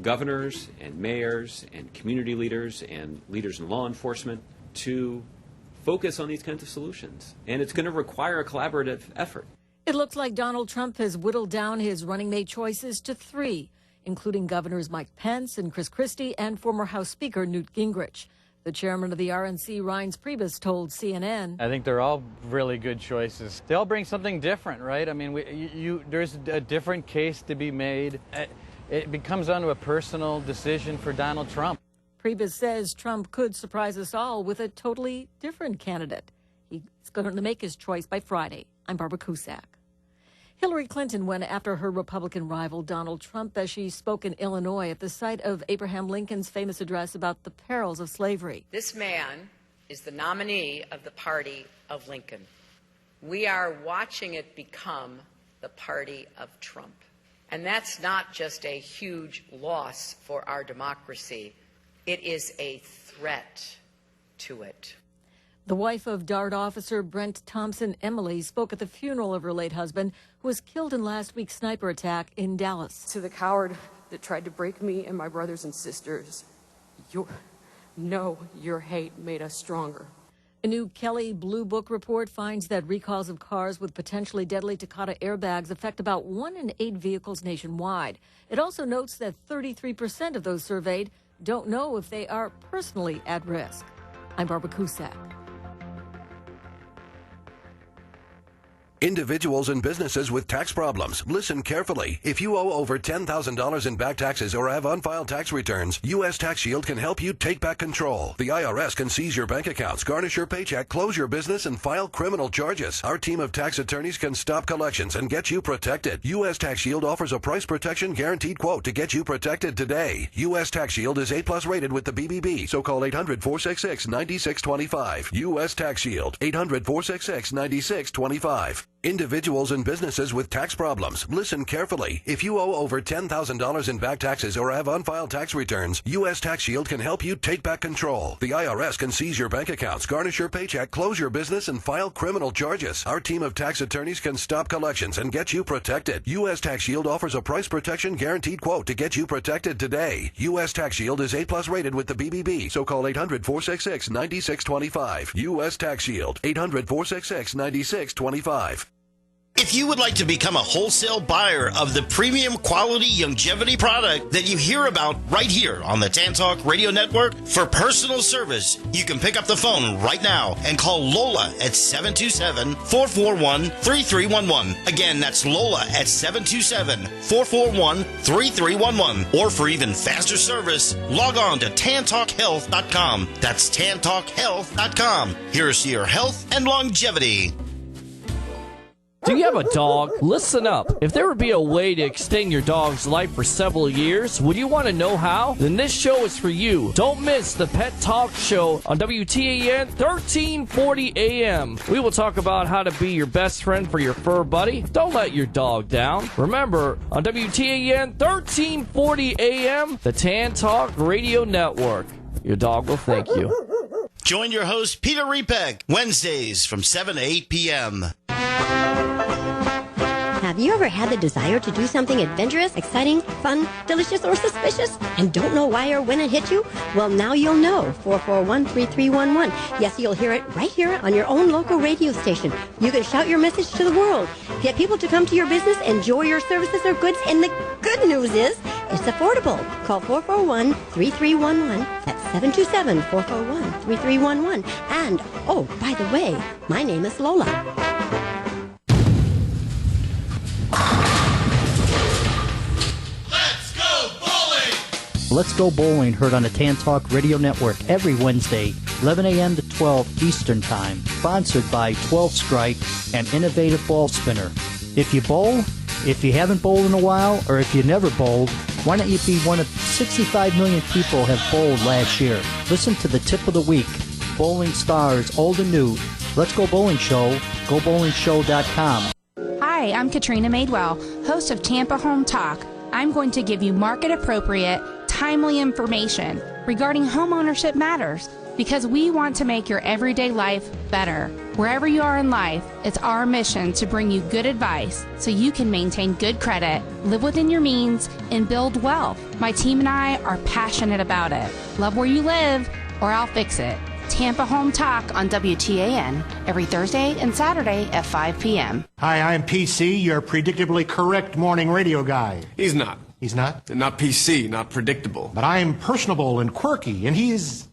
governors and mayors and community leaders and leaders in law enforcement to focus on these kinds of solutions. And it's going to require a collaborative effort. It looks like Donald Trump has whittled down his running mate choices to 3, including Governors Mike Pence and Chris Christie and former House Speaker Newt Gingrich. The chairman of the RNC, Reince Priebus, told CNN, I think they're all really good choices. They all bring something different, right? I mean, there's a different case to be made. It comes down to a personal decision for Donald Trump. Priebus says Trump could surprise us all with a totally different candidate. He's going to make his choice by Friday. I'm Barbara Cusack. Hillary Clinton went after her Republican rival Donald Trump as she spoke in Illinois at the site of Abraham Lincoln's famous address about the perils of slavery. This man is the nominee of the party of Lincoln. We are watching it become the party of Trump. And that's not just a huge loss for our democracy. It is a threat to it. The wife of DART officer Brent Thompson, Emily, spoke at the funeral of her late husband, who was killed in last week's sniper attack in Dallas. To the coward that tried to break me and my brothers and sisters, your hate made us stronger. A new Kelly Blue Book report finds that recalls of cars with potentially deadly Takata airbags affect about 1 in 8 vehicles nationwide. It also notes that 33% of those surveyed don't know if they are personally at risk. I'm Barbara Cusack. Individuals and businesses with tax problems, listen carefully. If you owe over $10,000 in back taxes or have unfiled tax returns, U.S. Tax Shield can help you take back control. The IRS can seize your bank accounts, garnish your paycheck, close your business, and file criminal charges. Our team of tax attorneys can stop collections and get you protected. U.S. Tax Shield offers a price protection guaranteed quote to get you protected today. U.S. Tax Shield is A+ rated with the BBB, so call 800-466-9625. U.S. Tax Shield, 800-466-9625. Individuals and businesses with tax problems, listen carefully. If you owe over $10,000 in back taxes or have unfiled tax returns, U.S. Tax Shield can help you take back control. The IRS can seize your bank accounts, garnish your paycheck, close your business, and file criminal charges. Our team of tax attorneys can stop collections and get you protected. U.S. Tax Shield offers a price protection guaranteed quote to get you protected today. U.S. Tax Shield is A+ rated with the BBB, so call 800-466-9625. U.S. Tax Shield, 800-466-9625. If you would like to become a wholesale buyer of the premium quality longevity product that you hear about right here on the Tan Talk Radio Network for personal service, you can pick up the phone right now and call Lola at 727-441-3311. Again, that's Lola at 727-441-3311. Or for even faster service, log on to tantalkhealth.com. That's tantalkhealth.com. Here's to your health and longevity. Do you have a dog? Listen up. If there would be a way to extend your dog's life for several years, would you want to know how? Then this show is for you. Don't miss the Pet Talk Show on WTAN 1340 AM. We will talk about how to be your best friend for your fur buddy. Don't let your dog down. Remember, on WTAN 1340 AM, the Tan Talk Radio Network. Your dog will thank you. Join your host, Peter Repek, Wednesdays from 7 to 8 p.m. Have you ever had the desire to do something adventurous, exciting, fun, delicious, or suspicious, and don't know why or when it hit you? Well, now you'll know. 441-3311. Yes, you'll hear it right here on your own local radio station. You can shout your message to the world. Get people to come to your business, enjoy your services or goods, and the good news is it's affordable. Call 441-3311. That's 727-441-3311. And, oh, by the way, my name is Lola. Let's Go Bowling, heard on the Tan Talk Radio Network every Wednesday, 11 a.m. to 12 Eastern Time. Sponsored by 12 Strike and Innovative Ball Spinner. If you bowl, if you haven't bowled in a while, or if you never bowled, why don't you be one of 65 million people have bowled last year? Listen to the tip of the week. Bowling stars, old and new. Let's Go Bowling Show, GoBowlingShow.com. Hi, I'm Katrina Madewell, host of Tampa Home Talk. I'm going to give you market-appropriate, timely information regarding homeownership matters. because we want to make your everyday life better. Wherever you are in life, it's our mission to bring you good advice so you can maintain good credit, live within your means, and build wealth. My team and I are passionate about it. Love where you live, or I'll fix it. Tampa Home Talk on WTAN every Thursday and Saturday at 5 p.m. Hi, I'm PC, your predictably correct morning radio guy. He's not. He's not? Not PC, not predictable. But I'm personable and quirky, and he's...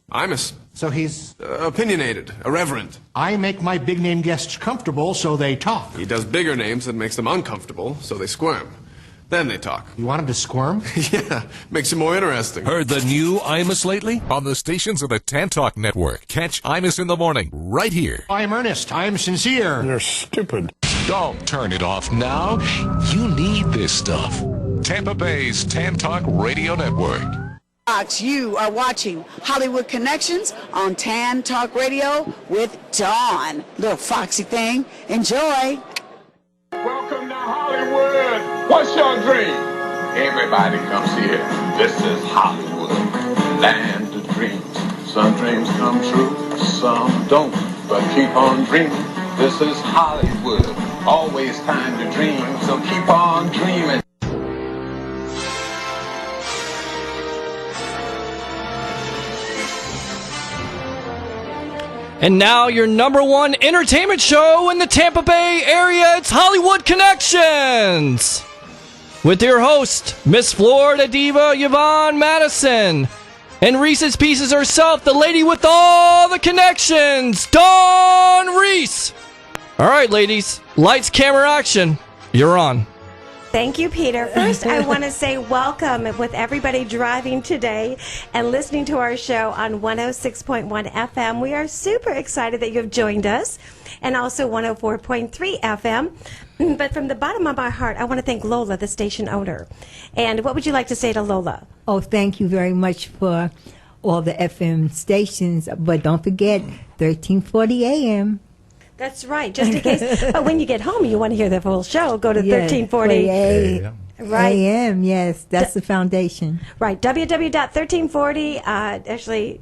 So he's... opinionated, irreverent. I make my big-name guests comfortable so they talk. He does bigger names that makes them uncomfortable, so they squirm. Then they talk. You want him to squirm? Yeah, makes it more interesting. Heard the new Imus lately? On the stations of the Tan Talk Network. Catch Imus in the morning, right here. I'm earnest. I'm sincere. You're stupid. Don't turn it off now. You need this stuff. Tampa Bay's Tan Talk Radio Network. Fox, you are watching Hollywood Connections on Tan Talk Radio with Dawn. Little foxy thing. Enjoy. Welcome to Hollywood. What's your dream? Everybody comes here. This is Hollywood, land of dreams. Some dreams come true, some don't. But keep on dreaming. This is Hollywood. Always time to dream, so keep on dreaming. And now your number one entertainment show in the Tampa Bay area, it's Hollywood Connections! With your host, Miss Florida Diva Yvonne Madison. And Reese's Pieces herself, the lady with all the connections, Dawn Reese! Alright ladies, lights, camera, action. You're on. Thank you, Peter. First, I want to say welcome with everybody driving today and listening to our show on 106.1 FM. We are super excited that you have joined us, and also 104.3 FM. But from the bottom of my heart, I want to thank Lola, the station owner. And what would you like to say to Lola? Oh, thank you very much for all the FM stations. But don't forget, 1340 AM. That's right, just in case. But when you get home, you want to hear the full show, go to 1340 AM. Right. AM, yes, that's the foundation. Right, www.1340, actually,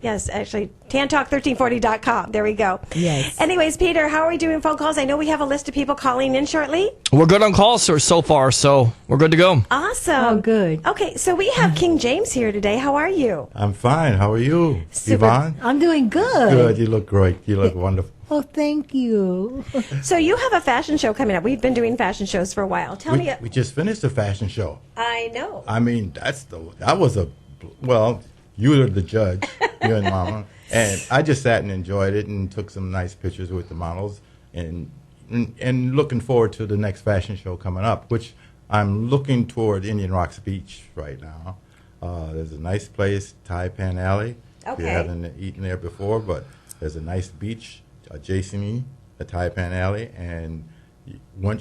tantalk1340.com. There we go. Yes. Anyways, Peter, how are we doing phone calls? I know we have a list of people calling in shortly. We're good on calls, sir, so far, so we're good to go. Awesome. Oh, good. Okay, so we have King James here today. How are you? I'm fine. How are you, Super. Yvonne? I'm doing good. Good. You look great. You look wonderful. Oh, thank you. So you have a fashion show coming up. We've been doing fashion shows for a while. Tell me. We just finished the fashion show. I know. I mean, you were the judge, you and Mama, and I just sat and enjoyed it and took some nice pictures with the models, and looking forward to the next fashion show coming up, which I'm looking toward Indian Rocks Beach right now. There's a nice place, Taipan Alley. Okay. If you haven't eaten there before, but there's a nice beach adjacent the Taipan Alley, and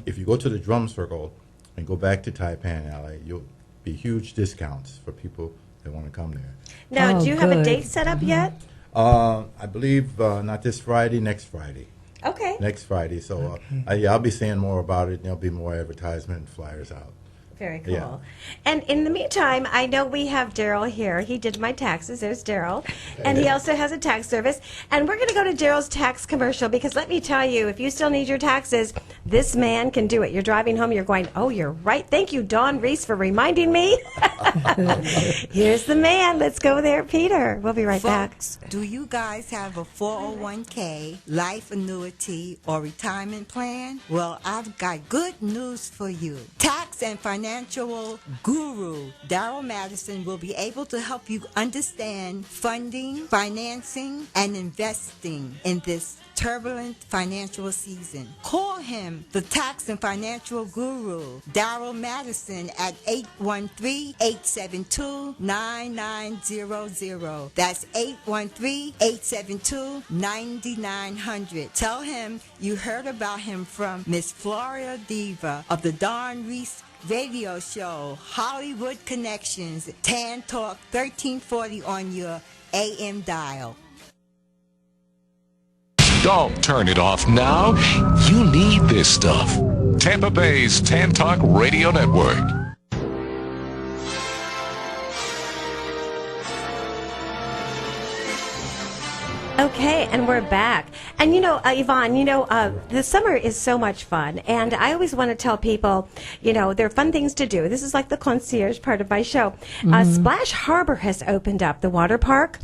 if you go to the Drum Circle and go back to Taipan Alley, you'll be huge discounts for people that want to come there. Now, do you have a date set up yet? I believe not this Friday, next Friday. Okay. Next Friday. So I'll be saying more about it, and there'll be more advertisement and flyers out. Very cool. Yeah. And in the meantime, I know we have Daryl here. He did my taxes. There's Daryl. And he also has a tax service. And we're going to go to Daryl's tax commercial because let me tell you, if you still need your taxes, this man can do it. You're driving home, you're going, oh, you're right. Thank you, Dawn Reese, for reminding me. Here's the man. Let's go there, Peter. We'll be right back. Do you guys have a 401k, life annuity, or retirement plan? Well, I've got good news for you. Tax and financial guru Daryl Madison will be able to help you understand funding, financing, and investing in this turbulent financial season. Call him, the tax and financial guru, Daryl Madison, at 813-872-9900. That's 813-872-9900. Tell him you heard about him from Miss Florida Diva of the Dawn Reese radio show, Hollywood Connections, Tan Talk 1340 on your AM dial. Don't turn it off now. You need this stuff. Tampa Bay's Tan Talk Radio Network. Okay, and we're back. And Yvonne, the summer is so much fun. And I always want to tell people, there are fun things to do. This is like the concierge part of my show. Splash Harbor has opened up, the water park.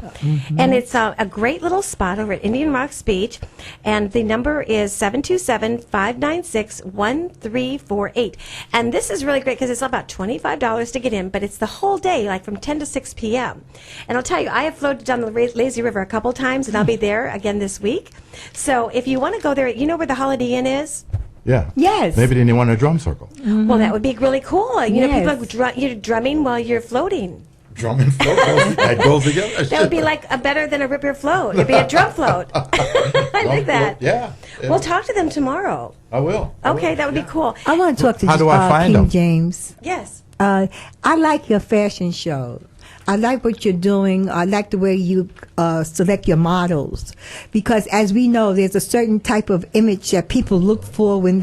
And it's a great little spot over at Indian Rocks Beach. And the number is 727-596-1348. And this is really great because it's about $25 to get in, but it's the whole day, like from 10 to 6 p.m. And I'll tell you, I have floated down the lazy river a couple times, and I'll be there again this week. So if you want to go there, you know where the Holiday Inn is? Yeah. Yes. Maybe they want a drum circle. Well, that would be really cool. Yes. People you're drumming while you're floating. Drum and float, that goes together. That would be like a better than a rip your float. It'd be a drum float. I like that. Yeah. We'll talk to them tomorrow. I will. Okay, that would be cool. I want to talk to How do I find King them? James. Yes. I like your fashion show. I like what you're doing. I like the way you select your models, because as we know, there's a certain type of image that people look for when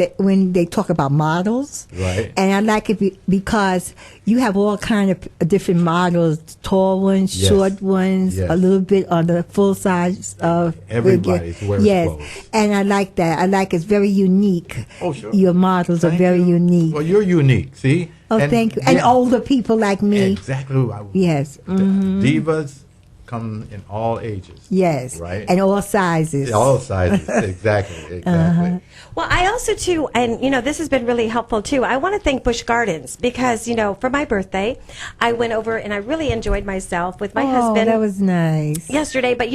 they talk about models. Right. And I like it because you have all kind of different models: tall ones, Yes. short ones, Yes. a little bit on the full size. Everybody's wears yes. clothes. And I like that. I like it's very unique. Oh, sure. Your models are very unique. Well, you're unique. See. Oh, thank you. And older people like me. Exactly. Yes. Divas come in all ages. Yes. Right. And all sizes. All sizes. Exactly. Well, I also, too, and, this has been really helpful, too. I want to thank Busch Gardens because, for my birthday, I went over and I really enjoyed myself with my husband. Oh, that was nice. Yesterday, but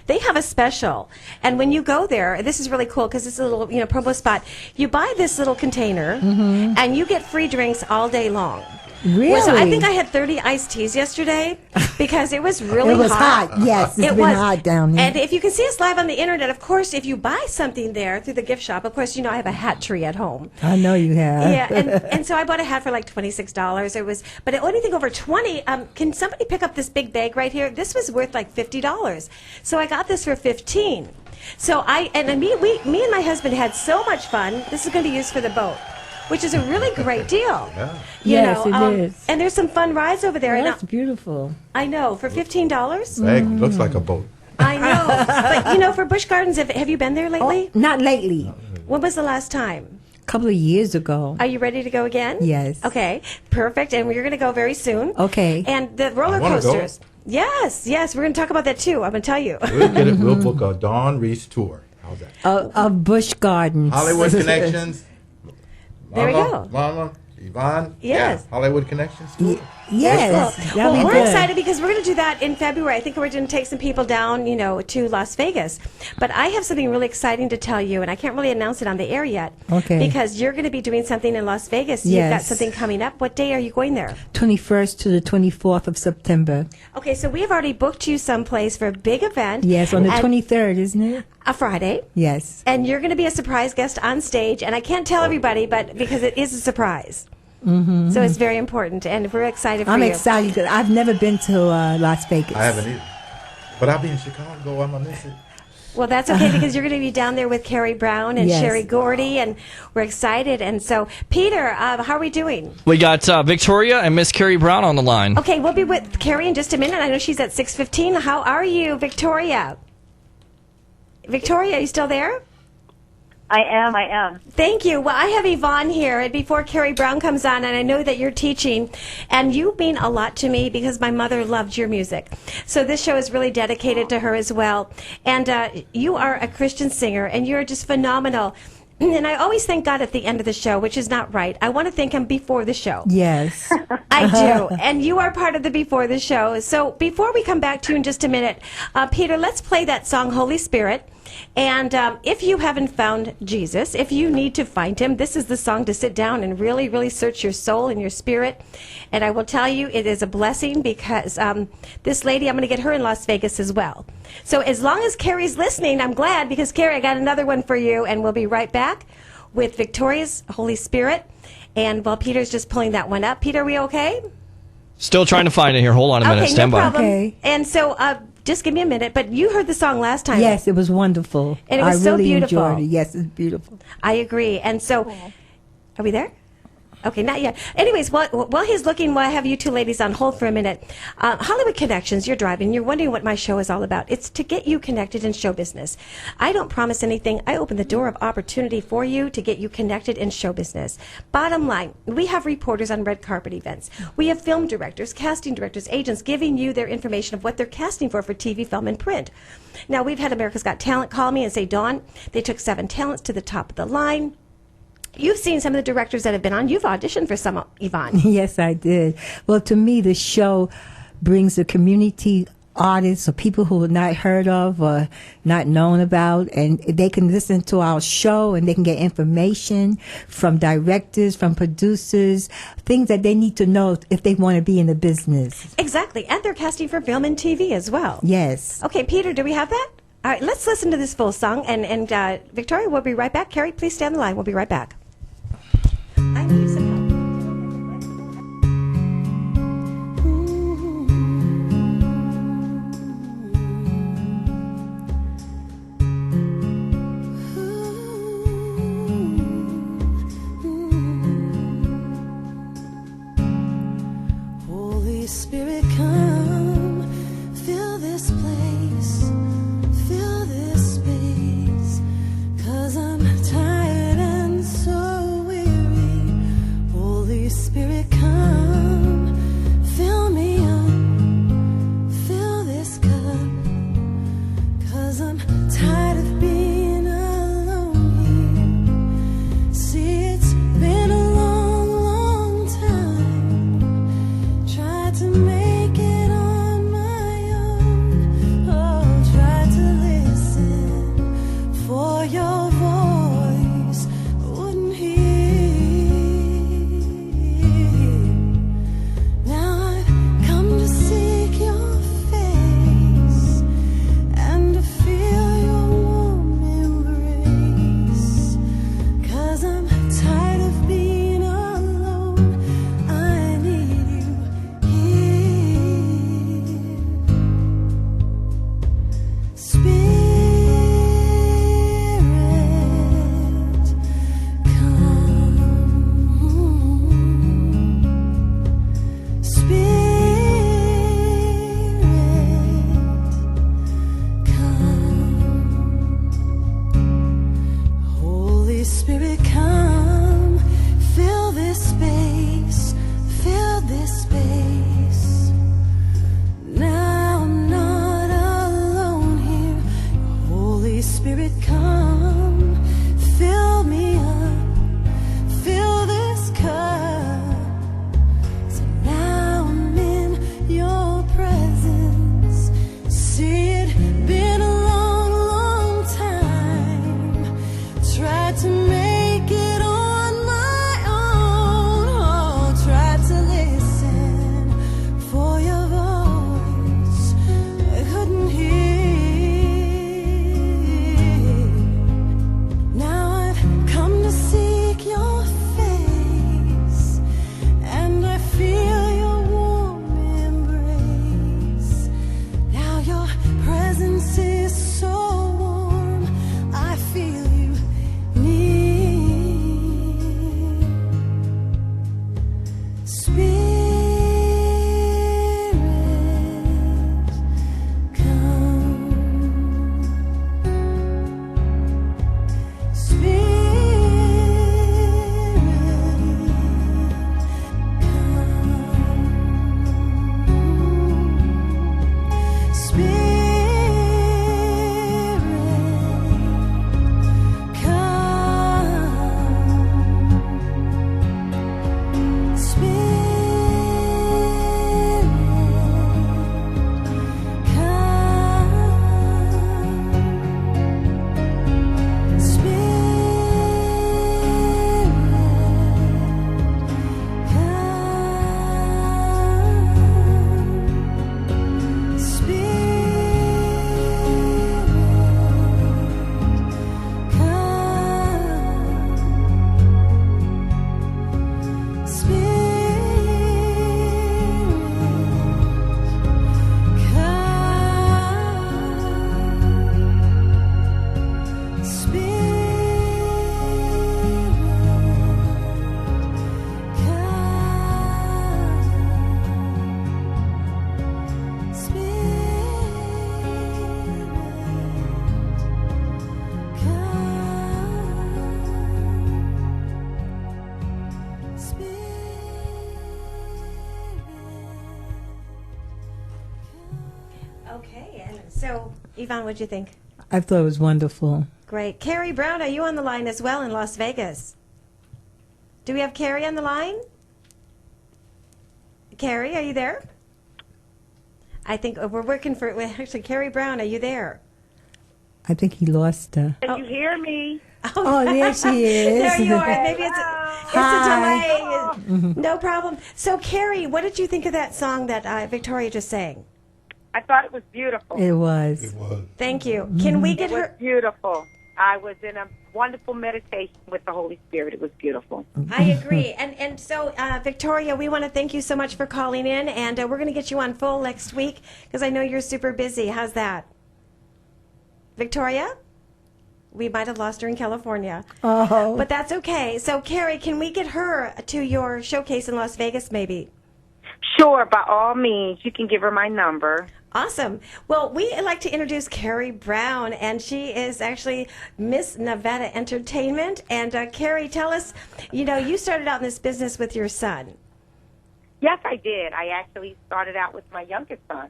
they have a special, and when you go there, this is really cool because it's a little promo spot. You buy this little container, and you get free drinks all day long. Really? So I think I had 30 iced teas yesterday because it was really hot. It was hot. Yes, it's been hot down there. And if you can see us live on the internet, of course, if you buy something there through the gift shop, of course, I have a hat tree at home. I know you have. Yeah, and so I bought a hat for like $26. But anything over 20. Can somebody pick up this big bag right here? This was worth like $50. So I got this for $15. So me and my husband had so much fun. This is going to be used for the boat, which is a really great deal. Yeah. It is. And there's some fun rides over there. That's beautiful. I know, for $15. Bag looks like a boat. I know. But, for Busch Gardens, have you been there lately? Oh, not lately. When was the last time? A couple of years ago. Are you ready to go again? Yes. Okay, perfect. And we're going to go very soon. Okay. And the roller wanna go. coasters. Yes, we're going to talk about that too. I'm going to tell you. We'll get it. We'll book a Dawn Reese tour. How's that? Of Busch Gardens. Hollywood Connections. There we go. Mama, Yvonne. Yes. Yeah. Hollywood Connections. Yes. Well, That'll be we're good. excited because we're going to do that in February. I think we're going to take some people down, to Las Vegas. But I have something really exciting to tell you, and I can't really announce it on the air yet. Okay. Because you're going to be doing something in Las Vegas. You've got Yes. something coming up. What day are you going there? 21st to the 24th of September. Okay, so we have already booked you someplace for a big event. Yes, on the And 23rd, isn't it? a Friday. Yes. And you're going to be a surprise guest on stage. And I can't tell everybody, but because it is a surprise. Mm-hmm. So it's very important, and we're excited for I'm you. excited because I've never been to Las Vegas. I haven't either. But I'll be in Chicago. I'm going to miss it. Well, that's okay because you're going to be down there with Carrie Brown and Yes. Sherry Gordy, and we're excited. And so, Peter, how are we doing? We got Victoria and Miss Carrie Brown on the line. Okay, we'll be with Carrie in just a minute. I know she's at 6:15. How are you, Victoria? Victoria, are you still there? I am. Thank you. Well, I have Yvonne here, and before Carrie Brown comes on, and I know that you're teaching, and you mean a lot to me because my mother loved your music. So this show is really dedicated to her as well. And you are a Christian singer, and you're just phenomenal. And I always thank God at the end of the show, which is not right. I want to thank him before the show. Yes. I do. And you are part of the before the show. So before we come back to you in just a minute, Peter, let's play that song, Holy Spirit. And if you haven't found Jesus, if you need to find him, this is the song to sit down and really, really search your soul and your spirit. And I will tell you, it is a blessing because this lady, I'm going to get her in Las Vegas as well. So as long as Carrie's listening, I'm glad because, Carrie, I got another one for you. And we'll be right back with Victoria's Holy Spirit. And while Peter's just pulling that one up, Peter, are we okay? Still trying to find it here. Hold on a minute. Okay, Stand no by. problem. Okay. And so just give me a minute. But you heard the song last time. Yes, it was wonderful. And it was I so really beautiful. enjoyed it. Yes, it's beautiful. I agree. And so, are we there? Okay, not yet. Anyways, while he's looking, while I have you two ladies on hold for a minute, Hollywood Connections, you're driving, you're wondering what my show is all about. It's to get you connected in show business. I don't promise anything. I open the door of opportunity for you to get you connected in show business. Bottom line, we have reporters on red carpet events. We have film directors, casting directors, agents giving you their information of what they're casting for TV, film, and print. Now, we've had America's Got Talent call me and say, Dawn, they took 7 talents to the top of the line. You've seen some of the directors that have been on. You've auditioned for some, Yvonne. Yes, I did. Well, to me, the show brings the community artists or people who are not heard of or not known about, and they can listen to our show and they can get information from directors, from producers, things that they need to know if they want to be in the business. Exactly. And they're casting for film and TV as well. Yes. Okay, Peter, do we have that? All right, let's listen to this full song. And Victoria, we'll be right back. Carrie, please stay on the line. We'll be right back. I need some help. Holy Spirit, come, fill this place, fill this space, 'cause I'm tired and so Okay, and so, Yvonne, what'd you think? I thought it was wonderful. Great. Carrie Brown, are you on the line as well in Las Vegas? Do we have Carrie on the line? Carrie, are you there? I think we're working for, actually, Carrie Brown, are you there? I think he lost her. Can you hear me? Oh, there she is. There you are. Maybe it's a delay. No problem. So, Carrie, what did you think of that song that Victoria just sang? I thought it was beautiful. It was. Thank you. Can we get It was her? beautiful. I was in a wonderful meditation with the Holy Spirit. It was beautiful. I agree. And so, Victoria, we want to thank you so much for calling in, and we're going to get you on full next week because I know you're super busy. How's that? Victoria? We might have lost her in California. Oh. But that's okay. So, Carrie, can we get her to your showcase in Las Vegas maybe? Sure, by all means. You can give her my number. Awesome. Well, we'd like to introduce Carrie Brown, and she is actually Miss Nevada Entertainment. And Carrie, tell us, you started out in this business with your son. Yes, I did. I actually started out with my youngest son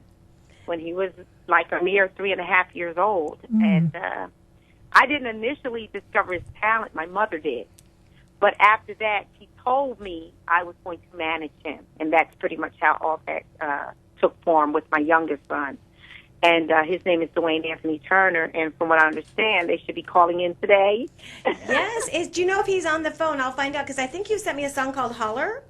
when he was like a mere 3.5 years old. And I didn't initially discover his talent. My mother did. But after that, she told me I was going to manage him. And that's pretty much how all that took form with my youngest son. And his name is Dwayne Anthony Turner. And from what I understand, they should be calling in today. Yes. Do you know if he's on the phone? I'll find out because I think you sent me a song called Holler.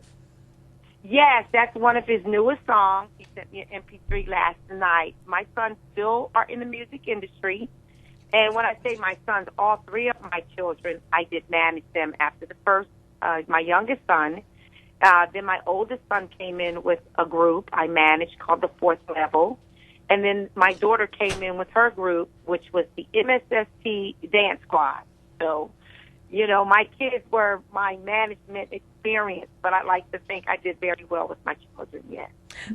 Yes, that's one of his newest songs. He sent me an MP3 last night. My sons still are in the music industry. And when I say my sons, all three of my children, I did manage them after the first, my youngest son. Then my oldest son came in with a group I managed called The Fourth Level. And then my daughter came in with her group, which was the MSST Dance Squad. So, my kids were my management experience, but I like to think I did very well with my children, yes.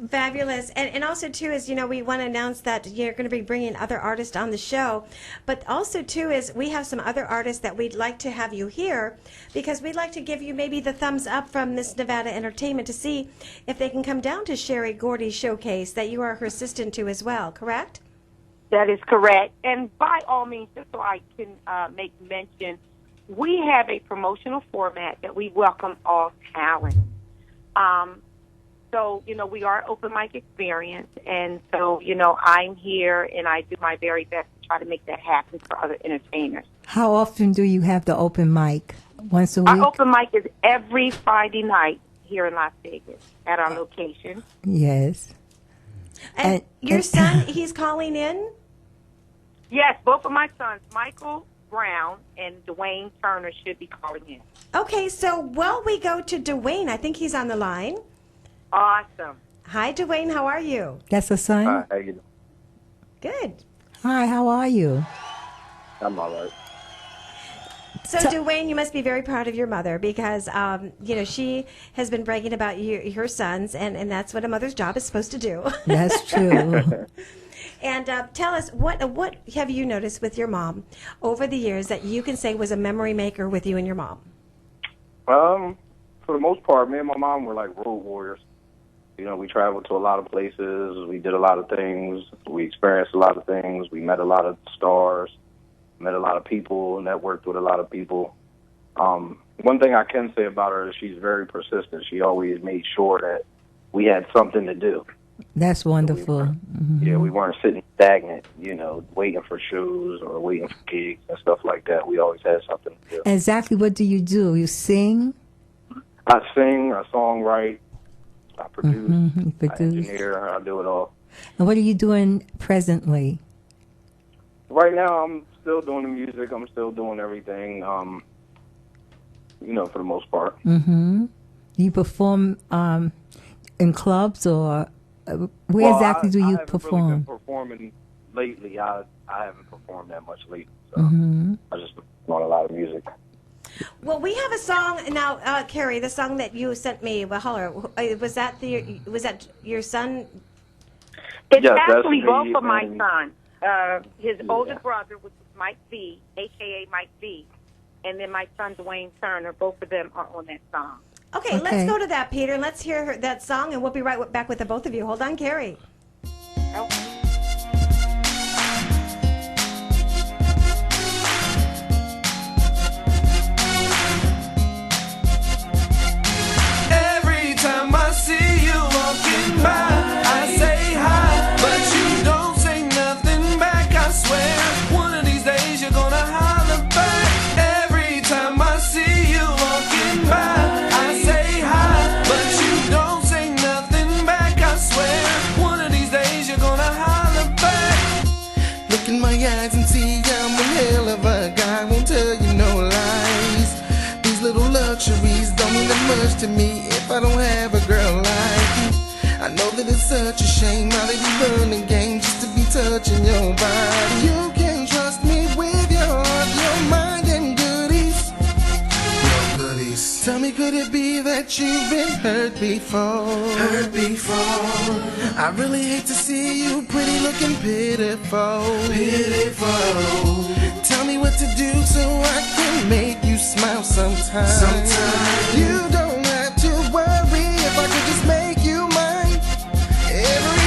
Fabulous. And also, too, is, we want to announce that you're going to be bringing other artists on the show. But also, too, is we have some other artists that we'd like to have you here because we'd like to give you maybe the thumbs up from Miss Nevada Entertainment to see if they can come down to Sherry Gordy's showcase that you are her assistant to as well, correct? That is correct. And by all means, just so I can make mention, we have a promotional format that we welcome all talent. So, we are open mic experience, and so, I'm here, and I do my very best to try to make that happen for other entertainers. How often do you have the open mic? Once a week? Our open mic is every Friday night here in Las Vegas at our location. Yes. And your son, he's calling in? Yes, both of my sons, Michael Brown and Dwayne Turner, should be calling in. Okay, so while we go to Dwayne, I think he's on the line. Awesome. Hi, Dwayne. How are you? That's a son? Hi, how you doing? Good. Hi, how are you? I'm all right. So, Dwayne, you must be very proud of your mother because, she has been bragging about her sons, and that's what a mother's job is supposed to do. That's true. And tell us, what have you noticed with your mom over the years that you can say was a memory maker with you and your mom? For the most part, me and my mom were like road warriors. We traveled to a lot of places. We did a lot of things. We experienced a lot of things. We met a lot of stars, met a lot of people, networked with a lot of people. One thing I can say about her is she's very persistent. She always made sure that we had something to do. That's wonderful. Yeah, we weren't sitting stagnant, waiting for shows or waiting for gigs and stuff like that. We always had something to do. Exactly what do? You sing? I sing, I songwrite, I produce, I engineer, I do it all. And what are you doing presently? Right now, I'm still doing the music. I'm still doing everything, for the most part. Do you perform in clubs or where exactly do you perform? I haven't really been performing lately. I haven't performed that much lately. So I just been doing a lot of music. Well, we have a song now, Carrie. The song that you sent me, Holler. Was that your son? It's actually both of my sons. His older brother, which is Mike V, a.k.a. Mike V, and then my son, Dwayne Turner. Both of them are on that song. Okay, let's go to that, Peter, and let's hear that song, and we'll be right back with the both of you. Hold on, Carrie. Okay. such a shame how they be running game just to be touching your body. You can trust me with your heart, your mind, and goodies. Your goodies. Tell me, could it be that you've been hurt before? Hurt before. I really hate to see you pretty looking pitiful. Pitiful. Tell me what to do so I can make you smile sometime. Sometime. You don't have to worry if I could just make you mine.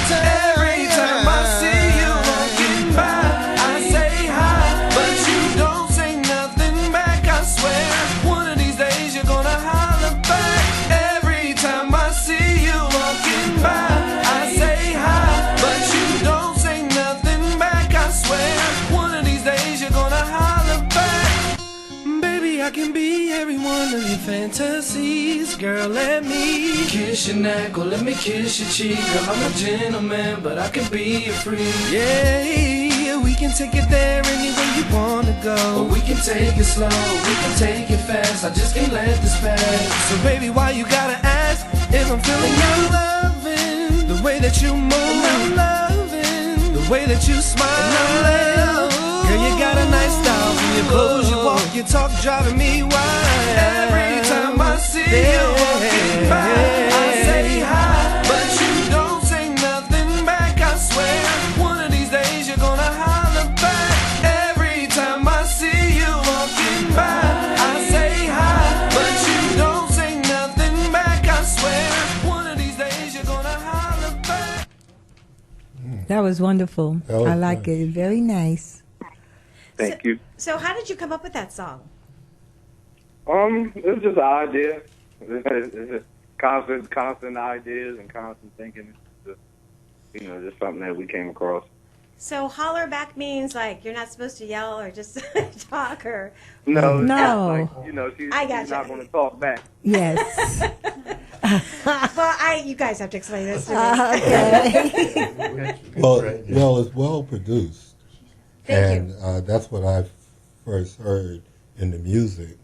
Every time I see you walking by, I say hi, but you don't say nothing back. I swear, one of these days you're gonna holler back. Every time I see you walking by, I say hi, but you don't say nothing back. I swear, one of these days you're gonna holler back. Baby, I can be every one of your fantasies. Girl, let me kiss your neck or let me kiss your cheek. Girl, I'm a gentleman, but I can be a freak. Yeah, we can take it there any way you wanna go. Or we can take it slow, we can take it fast. I just can't let this pass. So baby, why you gotta ask if I'm feeling your loving? The way that you move, I'm loving. The way that you smile, I'm loving. Girl, you got a nice style. From your clothes, you walk, you talk, driving me wild. Every time I see you walking by, I say hi, but you don't say nothing back. I swear, one of these days you're gonna holler back. Every time I see you walking by, I say hi, but you don't say nothing back. I swear, one of these days you're gonna holler back. That was wonderful. That was I like it. Very nice. Thank you. So how did you come up with that song? It was just an idea. It's just constant ideas and constant thinking. It's just, just something that we came across. So holler back means like you're not supposed to yell or just talk or... No. No. Like, she's I gotcha. not going to talk back. Yes. Well, you guys have to explain this to me. Okay. Well, it's well produced. Thank and that's what I first heard in the music.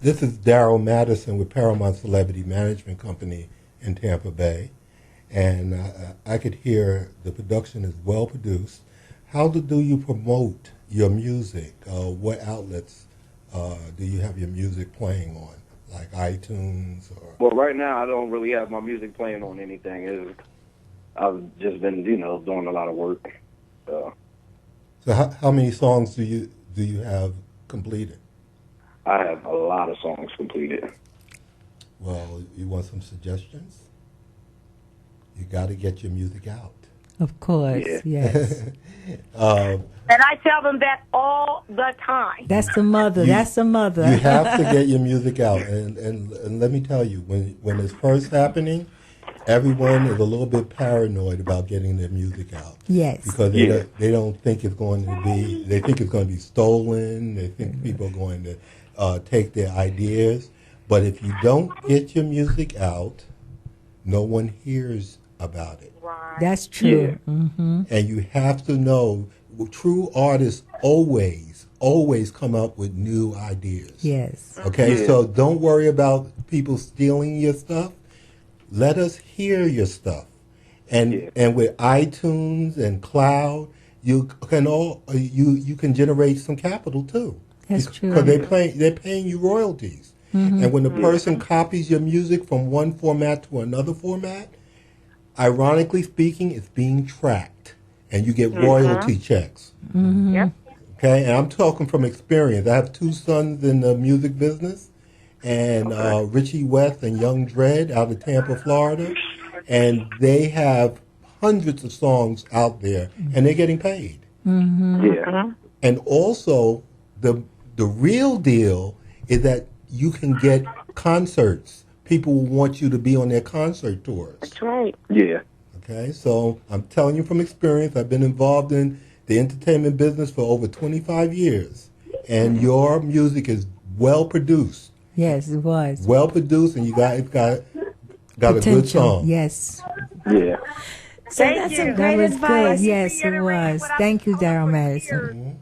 This is Daryl Madison with Paramount Celebrity Management Company in Tampa Bay. And I could hear the production is well produced. How do you promote your music? What outlets do you have your music playing on, like iTunes? Or? Well, right now I don't really have my music playing on anything. I've just been, doing a lot of work. So how many songs do you have completed? I have a lot of songs completed. Well, you want some suggestions? You got to get your music out. Of course, yes. And I tell them that all the time. That's the mother. That's the mother. You have to get your music out. And let me tell you, when it's first happening, everyone is a little bit paranoid about getting their music out. Yes. Because they don't think it's going to be, they think it's going to be stolen. They think people are going to take their ideas. But if you don't get your music out, no one hears about it. Right. That's true. Yeah. Mm-hmm. And you have to know, true artists always come up with new ideas. Yes. Okay, so don't worry about people stealing your stuff. Let us hear your stuff. And with iTunes and cloud, you can generate some capital too. That's true. Because they're paying you royalties. Mm-hmm. And when the person copies your music from one format to another format, ironically speaking, it's being tracked, and you get royalty checks. Mm-hmm. Yep. Okay, and I'm talking from experience. I have two sons in the music business, and Richie West and Young Dredd out of Tampa, Florida, and they have hundreds of songs out there, and they're getting paid. Mm-hmm. Yeah. And also, the real deal is that you can get concerts. People will want you to be on their concert tours. That's right. Yeah. Okay, so I'm telling you from experience, I've been involved in the entertainment business for over 25 years, and your music is well produced. Yes, it was. Well produced, and you got a good song. Yes. Yeah. So that's some great That was advice. good. Yes, it was. Thank you, Daryl Madison.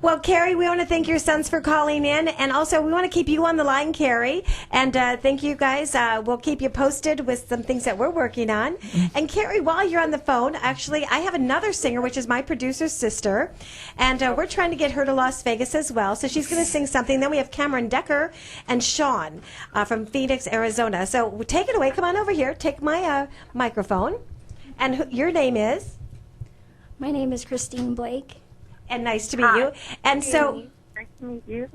Well, Carrie, we want to thank your sons for calling in, and also we want to keep you on the line, Carrie. And thank you guys. We'll keep you posted with some things that we're working on. And Carrie, while you're on the phone, actually, I have another singer, which is my producer's sister, and we're trying to get her to Las Vegas as well. So she's going to sing something. Then we have Cameron Decker and Shawn from Phoenix, Arizona. So take it away. Come on over here. Take my microphone. And your name is? My name is Christine Blake. And nice to meet you. And so, nice to meet you.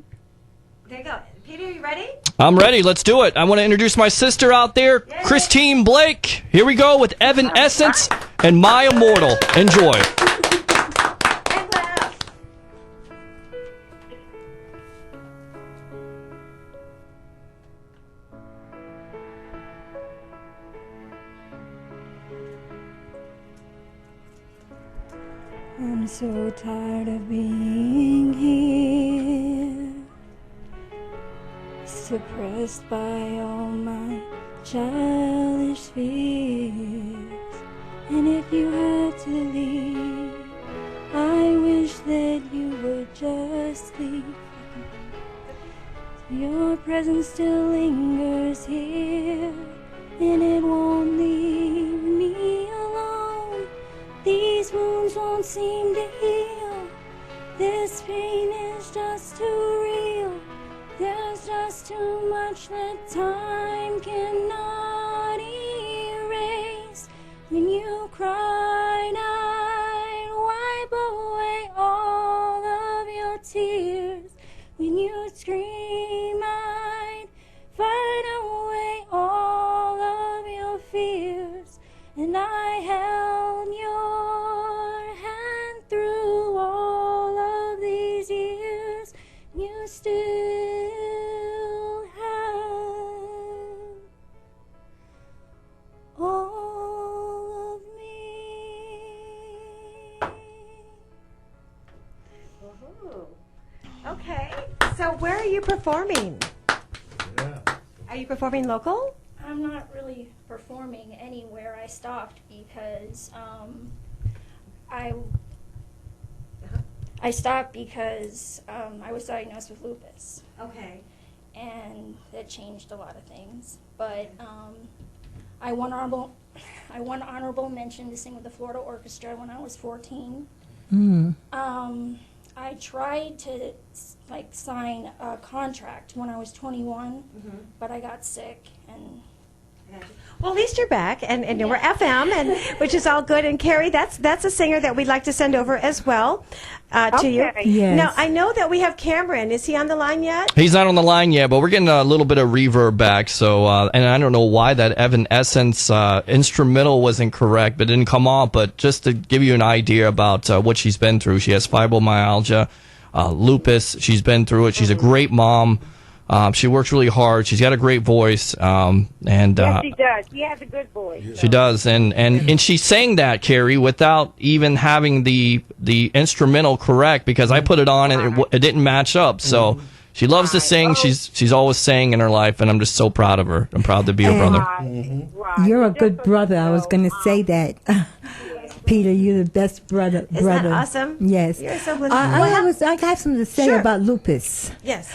There you go. Peter, you ready? I'm ready. Let's do it. I want to introduce my sister out there, Christine Blake. Here we go with Evanescence and My Immortal. Enjoy. I'm so tired of being here, suppressed by all my childish fears. And if you had to leave, I wish that you would just leave. Your presence still lingers here, and it won't leave me alone. These wounds won't seem to heal. This pain is just too real. There's just too much that time cannot erase. When you cried, I'd wipe away all of your tears. When you scream, I'd fight away all of your fears. And I held your hand through all of these years. You still have all of me. Okay. So where are you performing? Are you performing local? I'm not really performing anywhere. I stopped because I stopped because I was diagnosed with lupus. Okay. And that changed a lot of things. But I won honorable mention to sing with the Florida Orchestra when I was 14. I tried to sign a contract when I was 21, but I got sick and. Well, at least you're back, and we're FM, and which is all good. And Carrie, that's a singer that we'd like to send over as well to you. Yes. Now, I know that we have Cameron. Is he on the line yet? He's not on the line yet, but we're getting a little bit of reverb back. So, and I don't know why that Evanescence instrumental wasn't correct, but it didn't come off. But just to give you an idea about what she's been through, she has fibromyalgia, lupus. She's been through it. She's a great mom. She works really hard. She's got a great voice, and Yes, she does. She has a good voice. she does. And she sang that, Carrie, without even having the instrumental correct, because I put it on and it didn't match up. So she loves to sing. She's always sang in her life, and I'm just so proud of her. I'm proud to be her brother. You're a good brother. I was going to say that. Peter, you're the best brother. Isn't that awesome? Yes. You're so blessed. I have something to say about lupus. Yes.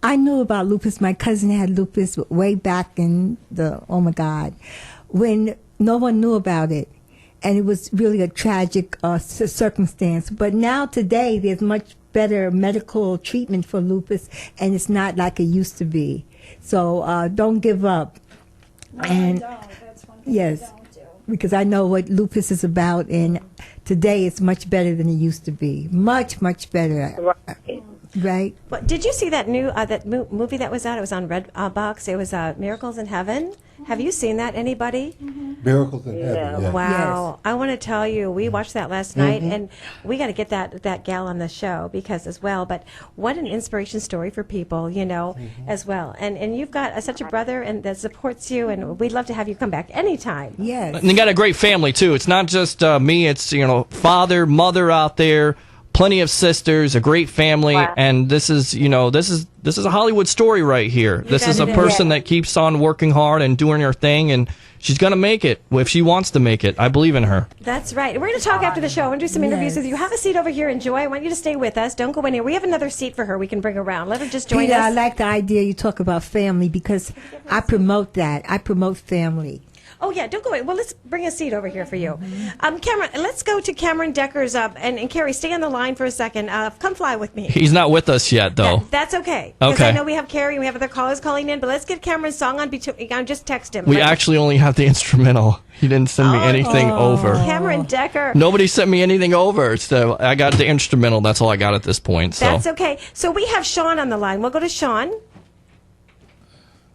I knew about lupus. My cousin had lupus way back in when no one knew about it. And it was really a tragic circumstance. But now today, there's much better medical treatment for lupus, and it's not like it used to be. So don't give up. No, and I don't. That's one thing yes, I don't do. because I know what lupus is about, and today it's much better than it used to be. Much, much better. Right. Well, did you see that new movie that was out? It was on Redbox. It was Miracles in Heaven. Have you seen that? Anybody? Miracles in Heaven. Yeah. Wow. I want to tell you, we watched that last night, and we got to get that gal on the show because as well. But what an inspiration story for people, as well. And you've got such a brother and that supports you, and we'd love to have you come back anytime. Yes. And you got a great family too. It's not just me. It's father, mother out there. Plenty of sisters, a great family, and this is a Hollywood story right here. This is a person that keeps on working hard and doing her thing, and She's going to make it if she wants to make it. I believe in her. That's right. We're going to talk after the show. I want to do some interviews with you. Have a seat over here. Enjoy. I want you to stay with us. Don't go anywhere. We have another seat for her. We can bring her around. Let her just join Peter, us. I like the idea you talk about family because I promote that. I promote family. Oh, yeah, don't go away. Well, let's bring a seat over here for you. Cameron, let's go to Cameron Decker's and Carrie, stay on the line for a second. Come fly with me. He's not with us yet, though. That's okay. Because Okay. I know we have Carrie and we have other callers calling in, but let's get Cameron's song on. Just text him. We actually only have the instrumental. He didn't send me anything over. Cameron Decker. Nobody sent me anything over, so I got the instrumental. That's all I got at this point. So That's okay. So we have Shawn on the line. We'll go to Shawn.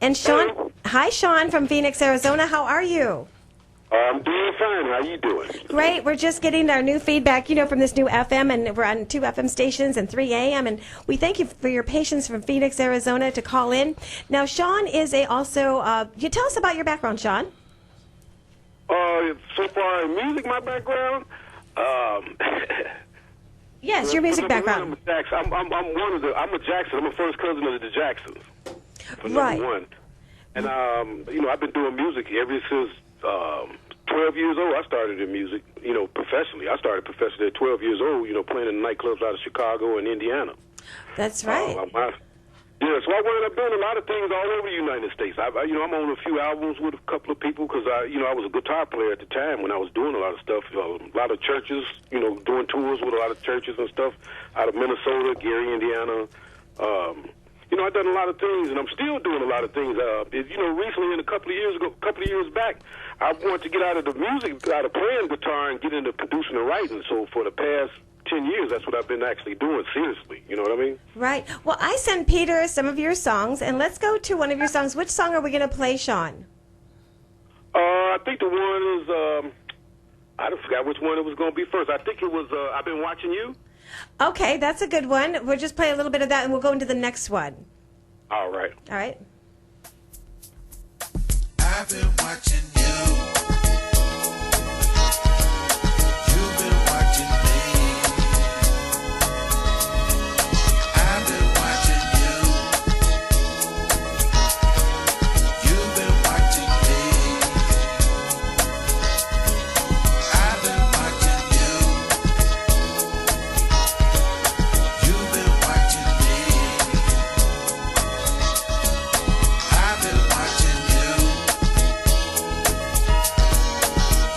And Shawn, hi, Shawn from Phoenix, Arizona. How are you? I'm doing fine. How you doing? Great. We're just getting our new feedback, from this new FM, and we're on 2 FM stations and 3 AM, and we thank you for your patience from Phoenix, Arizona, to call in. Now, Shawn is you tell us about your background, Shawn. So far in music, my background. Yes, your music background. I'm a Jackson. I'm a Jackson. I'm a first cousin of the Jacksons. For Right. number one. And I've been doing music ever since 12 years old. I started in music, professionally. I started professionally at 12 years old, playing in nightclubs out of Chicago and Indiana. That's right. So I wound up doing a lot of things all over the United States. I'm on a few albums with a couple of people because I was a guitar player at the time when I was doing a lot of stuff. A lot of churches, doing tours with a lot of churches and stuff out of Minnesota, Gary, Indiana. I've done a lot of things, and I'm still doing a lot of things. Recently, a couple of years back, I wanted to get out of the music, out of playing guitar, and get into producing and writing. So for the past 10 years, that's what I've been actually doing seriously. You know what I mean? Right. Well, I sent Peter some of your songs, and let's go to one of your songs. Which song are we going to play, Shawn? I think the one is, I forgot which one it was going to be first. I think it was, I've Been Watching You. Okay, that's a good one. We'll just play a little bit of that, and we'll go into the next one. All right. All right. I've been watching you. You've been watching me. I've been watching you. You've been watching me. I've been watching you. You've been watching me. I've been watching you.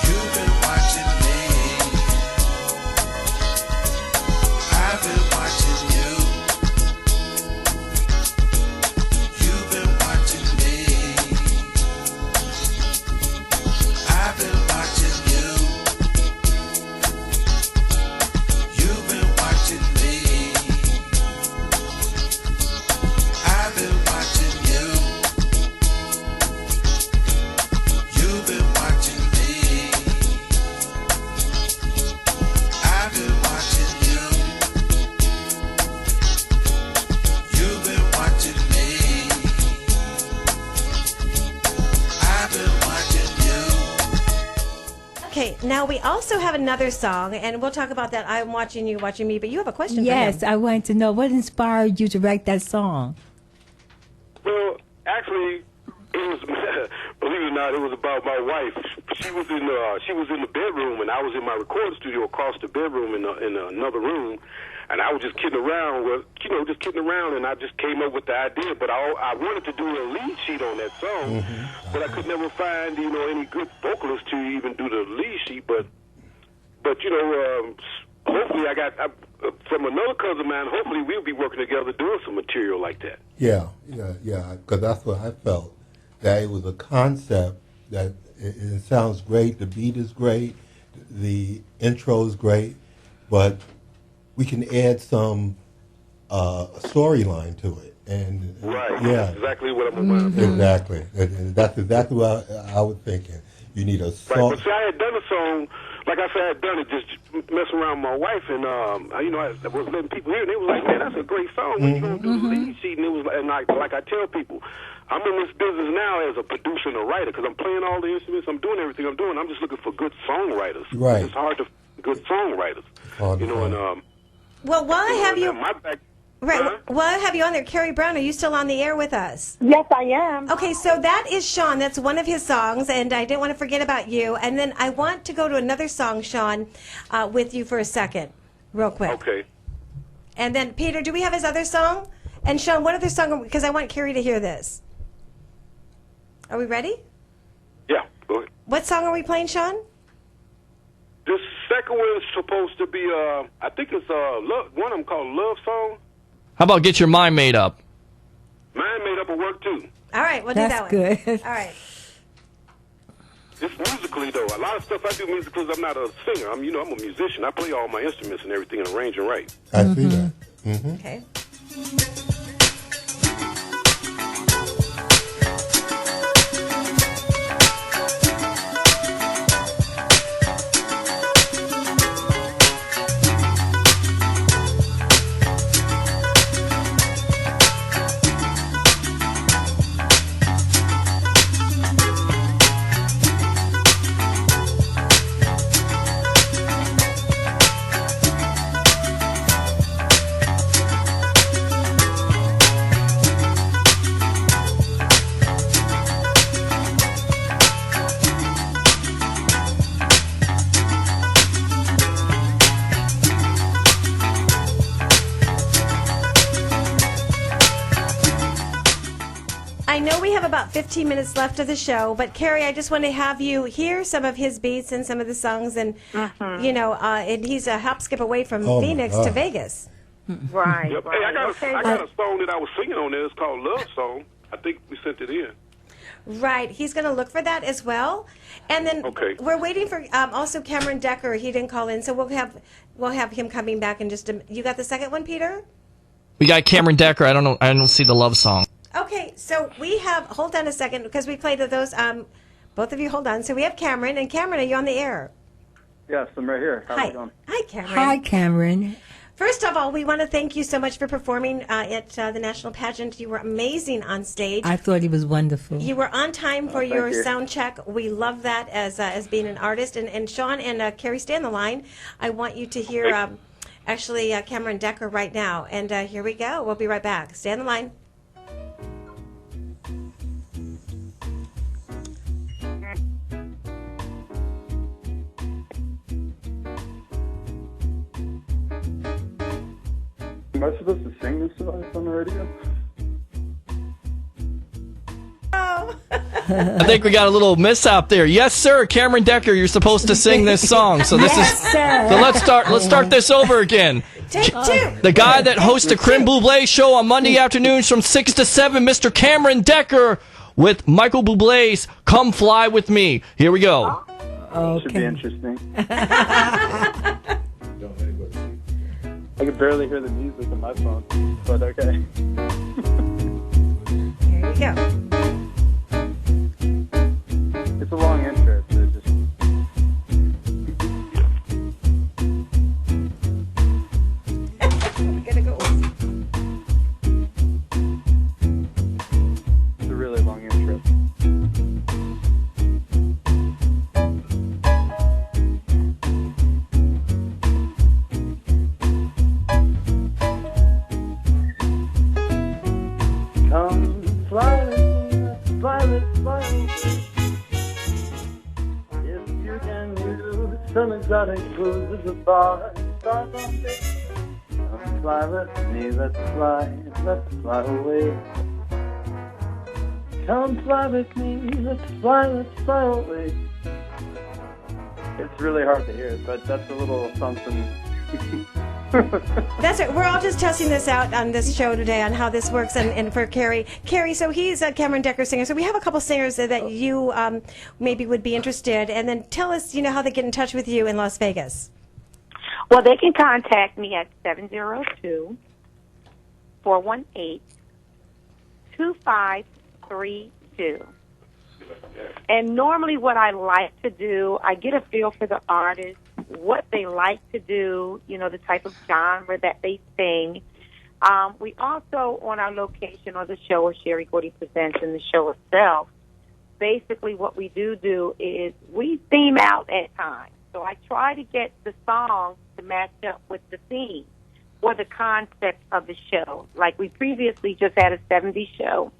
You've been watching me. I've been watching you. You've been watching me. I've been watching you. You've been watching me. I've been watching you. You've been watching me. I've been watching you. You've been watching me. I've been watching you. Okay, now we also have another song, and we'll talk about that. I'm watching you, watching me, but you have a question Yes, for him. I wanted to know what inspired you to write that song. Well, actually, it was believe it or not, it was about my wife. She was in the bedroom, and I was in my recording studio across the bedroom in another room, and I was just kidding around and I just came up with the idea. But I wanted to do a lead sheet on that song, but I could never find any good vocalist to even do the lead sheet. But hopefully from another cousin of mine. Hopefully we'll be working together doing some material like that. Yeah, because that's what I felt. That it was a concept that it sounds great, the beat is great, the intro is great, but we can add some storyline to it. And Right. yeah, That's exactly what I'm about. exactly. And that's exactly what I was thinking. You need a Right, song. but see, I had done a song, like I said, I had done it just messing around with my wife, and I was letting people hear it, and they was like, "Man, that's a great song. When you gonna do the lead sheet?" And it was, and like I tell people, I'm in this business now as a producer and a writer because I'm playing all the instruments, I'm doing everything I'm doing. I'm just looking for good songwriters. Right. It's hard to good songwriters, Hard to and Well, while I have you, my back. Right. Well, I have you on there. Carrie Brown, are you still on the air with us? Yes, I am. Okay, so that is Shawn. That's one of his songs, and I didn't want to forget about you. And then I want to go to another song, Shawn, with you for a second, real quick. Okay. And then, Peter, do we have his other song? And Shawn, what other song? Because I want Carrie to hear this. Are we ready? Yeah, go ahead. What song are we playing, Shawn? This second one is supposed to be, I think it's one of them called Love Song. How about Get Your Mind Made Up? Mine made up of work, too. All right, we'll That's do that one. good. All right. It's musically, though. A lot of stuff I do musically because I'm not a singer. I'm a musician. I play all my instruments and everything and arrange and write. I see that. Mm-hmm. Okay. I know we have about 15 minutes left of the show, but Carrie, I just want to have you hear some of his beats and some of the songs, and and he's a hop skip away from Phoenix to Vegas. Right. Yep. Right. Hey, I got a song that I was singing on there. It's called Love Song. I think we sent it in. Right. He's going to look for that as well, and then we're waiting for also Cameron Decker. He didn't call in, so we'll have him coming back in just a. You got the second one, Peter? We got Cameron Decker. I don't know. I don't see the Love Song. Okay, so we have, hold on a second, because we played those, both of you hold on. So we have Cameron, and Cameron, are you on the air? Yes, I'm right here. How's Hi. it going? Hi, Cameron. Hi, Cameron. First of all, we want to thank you so much for performing at the National Pageant. You were amazing on stage. I thought he was wonderful. You were on time for thank your you. sound check. We love that as being an artist. And Shawn and Carrie, stay on the line. I want you to hear, Cameron Decker right now. And here we go. We'll be right back. Stay on the line. Am I supposed to sing this on the radio? I think we got a little mishap there. Yes, sir, Cameron Decker, you're supposed to sing this song. So this Yes, is. sir. So let's start this over again. Take two. The guy that hosts the Creme Brulee show on Monday afternoons from 6 to 7, Mr. Cameron Decker, with Michael Bublé's "Come Fly with Me." Here we go. Should be interesting. I can barely hear the music on my phone, but okay. Here you go. It's a long intro, so it's just... We're gonna go. It's a really long intro. Come fly with me, fly. If you can use some exotic foods as a bar, start on this. Come fly with me, let's fly away. Come fly with me, let's fly away. It's really hard to hear, but that's a little something. That's right. We're all just testing this out on this show today on how this works, and for Carrie. Carrie, so he's a Cameron Decker singer. So we have a couple singers that you maybe would be interested. And then tell us, how they get in touch with you in Las Vegas. Well, they can contact me at 702-418-2532. And normally what I like to do, I get a feel for the artist, what they like to do, the type of genre that they sing. We also, on our location or the show, or Sherry Gordy Presents in the show itself, basically what we do is we theme out at times. So I try to get the song to match up with the theme. or the concept of the show. Like we previously just had a 70s show,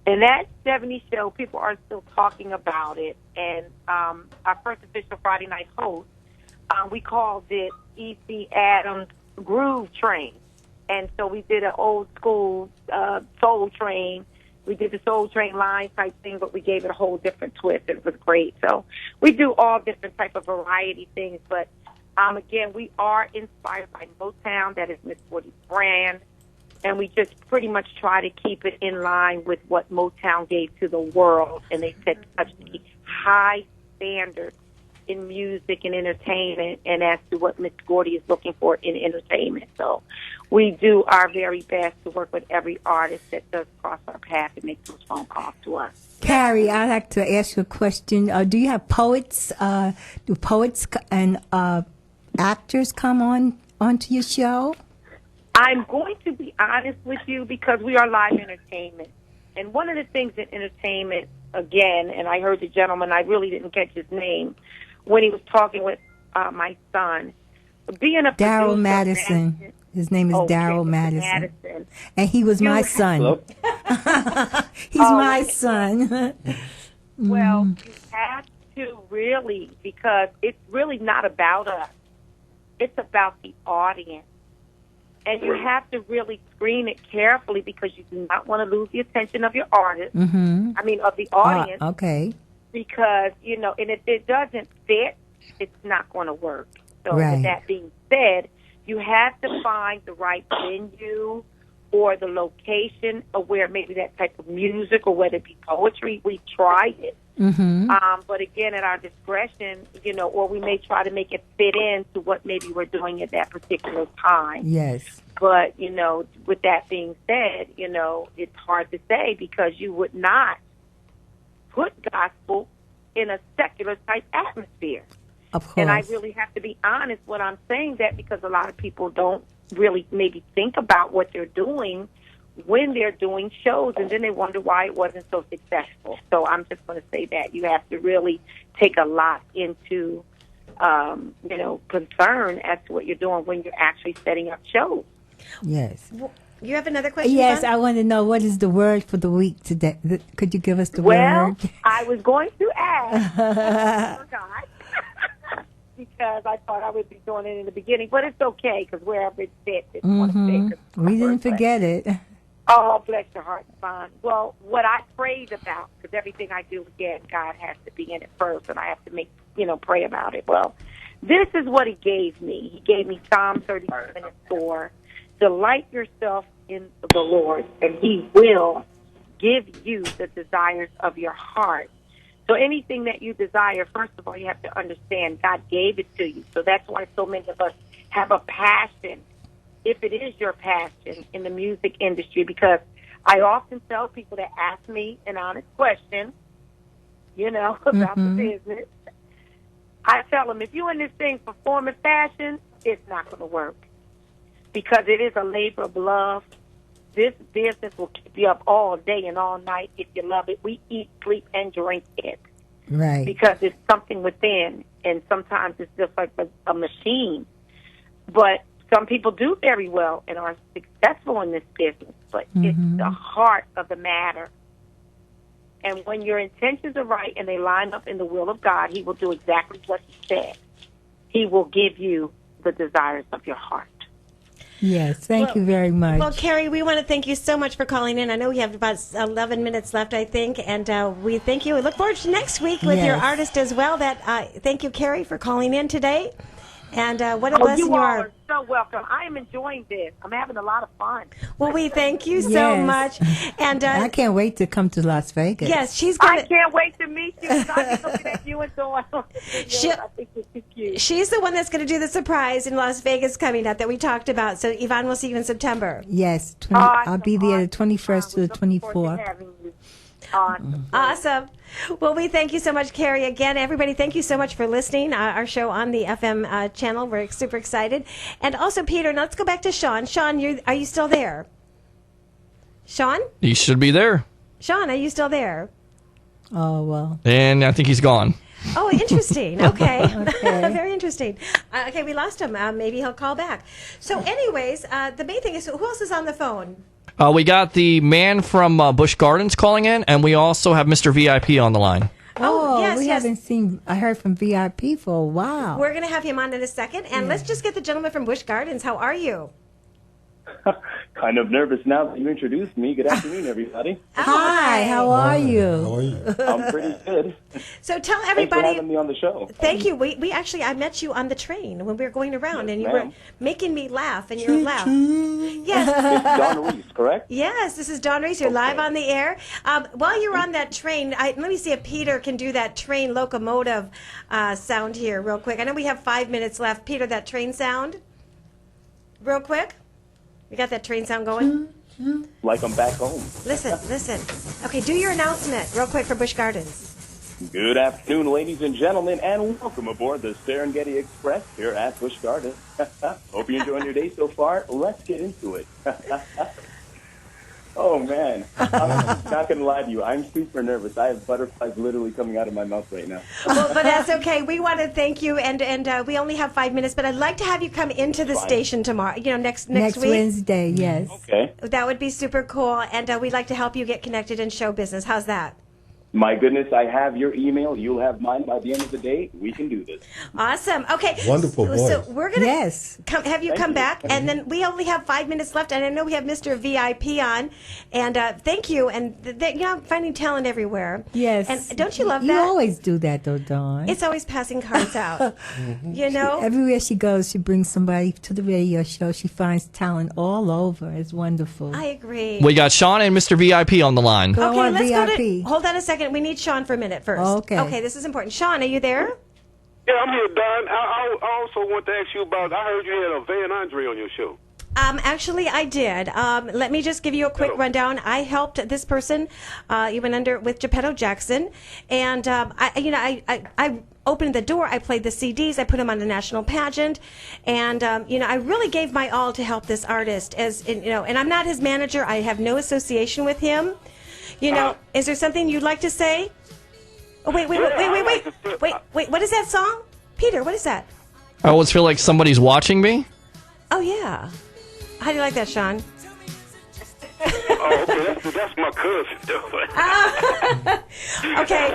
and that 70s show, people are still talking about it. And our first official Friday night host, we called it E.C. Adams Groove Train. And so we did an old school Soul Train. We did the Soul Train line type thing, but we gave it a whole different twist. It was great. So we do all different type of variety things. But, again, we are inspired by Motown. That is Miss Gordy's brand. And we just pretty much try to keep it in line with what Motown gave to the world. And they set such a high standard in music and entertainment, and as to what Miss Gordy is looking for in entertainment. So we do our very best to work with every artist that does cross our path and make those phone calls to us. Carrie, I'd like to ask you a question. Do you have poets? Do poets and actors come onto your show? I'm going to be honest with you because we are live entertainment. And one of the things in entertainment, again, and I heard the gentleman, I really didn't catch his name, when he was talking with my son, being a Daryl Madison. His name is Daryl Madison. And he was my son. He's my son. Well, you have to really, because it's really not about us. It's about the audience. And you have to really screen it carefully because you do not want to lose the attention of your artist. Mm-hmm. I mean, of the audience. Okay. Because, and if it doesn't fit, it's not going to work. So Right. with that being said, you have to find the right venue or the location of where maybe that type of music or whether it be poetry. We tried it. Mm-hmm. But again, at our discretion, or we may try to make it fit into what maybe we're doing at that particular time. Yes. But, with that being said, it's hard to say because you would not put gospel in a secular type atmosphere. Of course. And I really have to be honest when I'm saying that because a lot of people don't really maybe think about what they're doing when they're doing shows, and then they wonder why it wasn't so successful. So I'm just going to say that you have to really take a lot into, concern as to what you're doing when you're actually setting up shows. Yes. You have another question? Yes, Yvonne? I want to know what is the word for the week today. Could you give us the Well, word? I was going to ask. I forgot. Because I thought I would be doing it in the beginning, but it's okay because wherever it fits, it's going to fit. We didn't forget it. Oh, bless your heart, Yvonne. Well, what I prayed about, because everything I do, again, God has to be in it first, and I have to pray about it. Well, this is what He gave me. He gave me Psalm 37:4. Delight yourself in the Lord, and He will give you the desires of your heart. So anything that you desire, first of all, you have to understand God gave it to you. So that's why so many of us have a passion, if it is your passion, in the music industry, because I often tell people that ask me an honest question, about the business. I tell them, if you're in this thing for form and fashion, it's not going to work because it is a labor of love. This business will keep you up all day and all night if you love it. We eat, sleep, and drink it. Right. Because it's something within, and sometimes it's just like a machine. But some people do very well and are successful in this business, but it's the heart of the matter. And when your intentions are right and they line up in the will of God, He will do exactly what He said. He will give you the desires of your heart. Yes, thank you very much. Well, Carrie, we want to thank you so much for calling in. I know we have about 11 minutes left, I think, and we thank you. We look forward to next week with your artist as well. Thank you, Carrie, for calling in today. And what a blessing you are. So welcome. I am enjoying this. I'm having a lot of fun. Well, we thank you so much. And I can't wait to come to Las Vegas. Yes, she's going I can't wait to meet you. I've been looking at you and so on. I think you're too cute. She's the one that's going to do the surprise in Las Vegas coming up that we talked about. So, Yvonne, we'll see you in September. Yes, I'll be there the 21st to the 24th. Awesome. Well, we thank you so much, Carrie. Again, everybody, thank you so much for listening. Our show on the FM channel. We're super excited. And also, Peter, now let's go back to Shawn. Shawn, are you still there? Shawn? He should be there. Shawn, are you still there? Oh, well. And I think he's gone. Oh, interesting. Okay. Very interesting. Okay, we lost him. Maybe he'll call back. So anyways, the main thing is, who else is on the phone? We got the man from Busch Gardens calling in, and we also have Mr. VIP on the line. Oh, yes, we yes. haven't heard from VIP for a while. We're going to have him on in a second. And let's just get the gentleman from Busch Gardens. How are you? Kind of nervous now that you introduced me. Good afternoon, everybody. Hi, how are you? How are you? I'm pretty good. So tell Thanks everybody. for having me on the show. Thank you. We actually, I met you on the train when we were going around, and you ma'am. were making me laugh, and you were laugh. It's Yes. Don Reese, correct? Yes, this is Dawn Reese. You're live on the air. While you're on that train, let me see if Peter can do that train locomotive sound here real quick. I know we have 5 minutes left. Peter, that train sound? Real quick? You got that train sound going? Like I'm back home. Listen. Okay, do your announcement real quick for Busch Gardens. Good afternoon, ladies and gentlemen, and welcome aboard the Serengeti Express here at Busch Gardens. Hope you're enjoying your day so far. Let's get into it. Oh, man. I'm not going to lie to you. I'm super nervous. I have butterflies literally coming out of my mouth right now. Well, but that's okay. We want to thank you, and we only have 5 minutes, but I'd like to have you come into the station tomorrow, next week. Wednesday, yes. Okay. That would be super cool, and we'd like to help you get connected in show business. How's that? My goodness, I have your email. You'll have mine by the end of the day. We can do this. Awesome. Okay. Wonderful voice. So we're going to have you come back, and then we only have 5 minutes left, and I know we have Mr. VIP on, and thank you. And I'm finding talent everywhere. Yes. And don't you love You that? always do that, though, Dawn. It's always passing cards out. You know? Everywhere she goes, she brings somebody to the radio show. She finds talent all over. It's wonderful. I agree. We got Shawn and Mr. VIP on the line. Go Okay, on, let's go to. VIP. Hold on a second. We need Shawn for a minute first. Okay. Okay, this is important. Shawn, are you there? Yeah, I'm here, Don. I also want to ask you about, I heard you had a Van Andre on your show. Actually, I did. Let me just give you a quick rundown. I helped this person. You went under with Geppetto Jackson, and I opened the door. I played the CDs. I put him on the national pageant, and I really gave my all to help this artist. And I'm not his manager. I have no association with him. Is there something you'd like to say? Oh, wait. What is that song? Peter, what is that? I always feel like somebody's watching me. Oh, yeah. How do you like that, Shawn? Oh, okay. That's my cousin, though. Okay.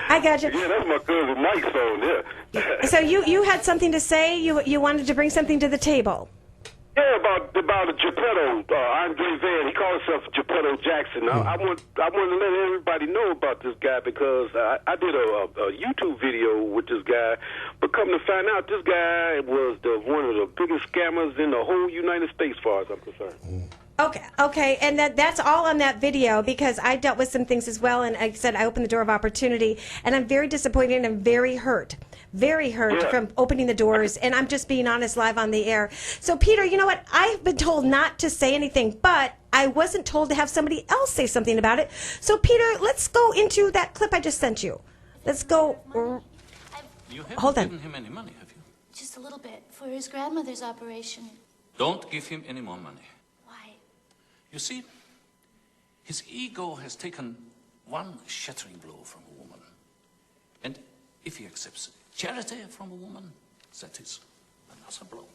I got you. Yeah, that's my cousin Mike's phone, yeah. So you had something to say? You wanted to bring something to the table? Yeah, about Geppetto, Andre Van. He calls himself Geppetto Jackson. I want to let everybody know about this guy because I did a YouTube video with this guy, but come to find out, this guy was one of the biggest scammers in the whole United States, as far as I'm concerned. Okay, and that's all on that video because I dealt with some things as well, and I said I opened the door of opportunity, and I'm very disappointed and I'm very hurt from opening the doors, and I'm just being honest live on the air. So, Peter, you know what? I've been told not to say anything, but I wasn't told to have somebody else say something about it. So, Peter, let's go into that clip I just sent you. Let's go. You Hold on. haven't given him any money, have you? Just a little bit for his grandmother's operation. Don't give him any more money. Why? You see, his ego has taken one shattering blow from a woman. And if he accepts charity from a woman, that is another blow.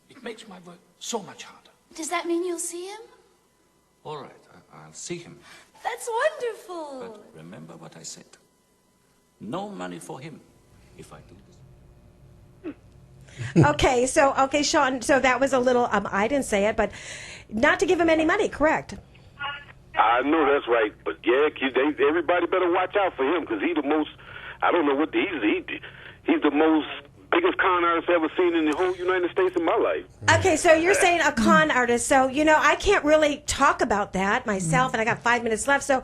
It makes my work so much harder. Does that mean you'll see him? All right, I'll see him. That's wonderful. But remember what I said. No money for him if I do this. Okay, Shawn, so that was a little, I didn't say it, but not to give him any money, correct? I know that's right, but yeah, everybody better watch out for him because he's the most, I don't know what, he's the most biggest con artist I've ever seen in the whole United States in my life. Okay, so you're saying a con artist, so, I can't really talk about that myself, and I got 5 minutes left, so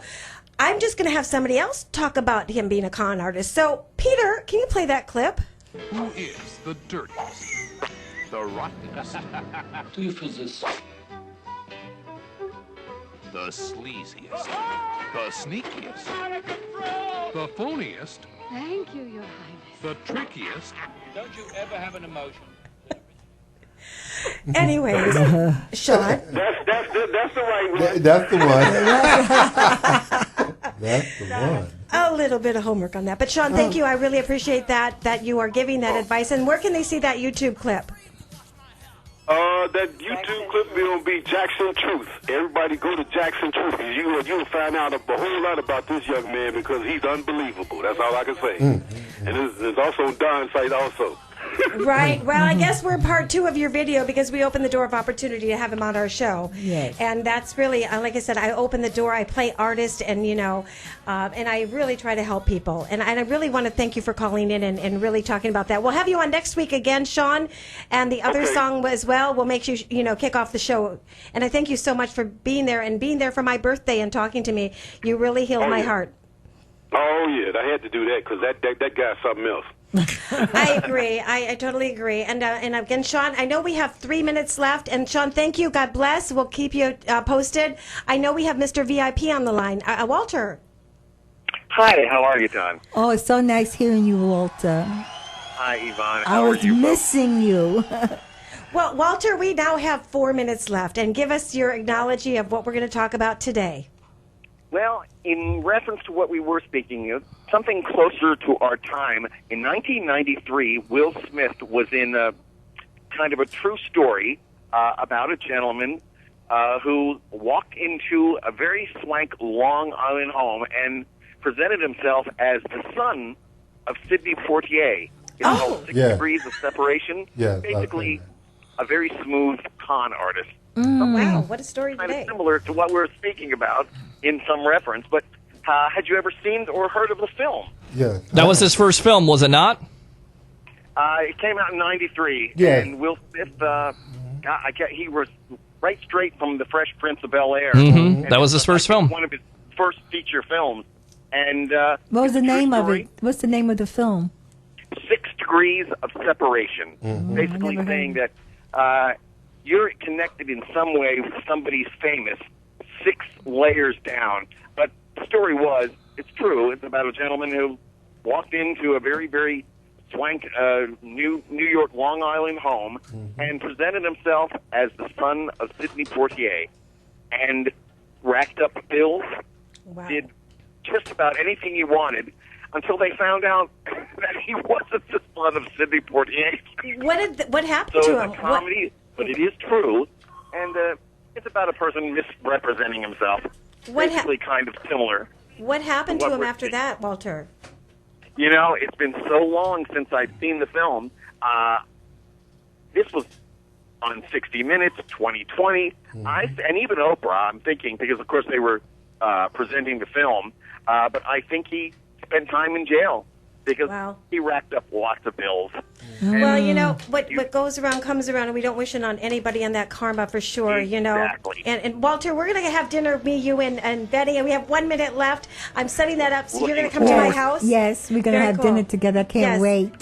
I'm just going to have somebody else talk about him being a con artist. So, Peter, can you play that clip? Who is the dirtiest, the rottenest, Do you feel this? the sleaziest, the sneakiest, the phoniest, Thank you, Your Highness. the trickiest? Don't you ever have an emotion? Anyways, Shawn. That's the right one. That's the one. That's the one. A little bit of homework on that. But Shawn, thank you. I really appreciate that you are giving that advice. And where can they see that YouTube clip? That YouTube clip will be Jackson Truth. Everybody go to Jackson Truth. You'll find out a whole lot about this young man because he's unbelievable. That's all I can say. And there's also on Don's site also. Right. Well, I guess we're part 2 of your video because we opened the door of opportunity to have him on our show. Yes. And that's really, like I said, I open the door. I play artist, and and I really try to help people. And I really want to thank you for calling in and really talking about that. We'll have you on next week again, Shawn, and the other song as well will make you kick off the show. And I thank you so much for being there and being there for my birthday and talking to me. You really healed my heart. Oh yeah, I had to do that because that guy's something else. I agree. I totally agree. And again, Shawn, I know we have 3 minutes left. And Shawn, thank you. God bless. We'll keep you posted. I know we have Mr. VIP on the line. Walter. Hi, how are you, Don? Oh, it's so nice hearing you, Walter. Hi, Yvonne. I was missing you. Well, Walter, we now have 4 minutes left. And give us your acknowledgement of what we're going to talk about today. Well, in reference to what we were speaking of, something closer to our time, in 1993, Will Smith was in a kind of a true story about a gentleman who walked into a very swank Long Island home and presented himself as the son of Sidney Poitier. It's called 6 Degrees of Separation. Yeah, basically, a very smooth con artist. Wow, what a story kind today. of similar to what we're speaking about in some reference, but had you ever seen or heard of the film? Yeah. That was his first film, was it not? It came out in '93, Yeah. and Will Smith, he was right straight from The Fresh Prince of Bel-Air. Mm-hmm. That was his first film. One of his first feature films. And What was the name of it? What's the name of the film? 6 Degrees of Separation. Basically saying that you're connected in some way with somebody's famous 6 layers down. But the story it's true. It's about a gentleman who walked into a very, very swank New York Long Island home and presented himself as the son of Sidney Poitier and racked up bills, did just about anything he wanted until they found out that he wasn't the son of Sidney Poitier. What happened So to him? it's a comedy, but it is true, and it's about a person misrepresenting himself. Basically kind of similar. What happened to to him we're after that, Walter? You know, it's been so long since I've seen the film. This was on 60 Minutes, 2020, and even Oprah, I'm thinking, because of course they were presenting the film, but I think he spent time in jail because he racked up lots of bills. Well, you know, what goes around comes around, and we don't wish it on anybody on that karma for sure, you know. Exactly. And Walter, we're going to have dinner, me, you, and Betty, and we have 1 minute left. I'm setting that up, so you're going to come to my house? Yes, we're going to have dinner together. I can't wait.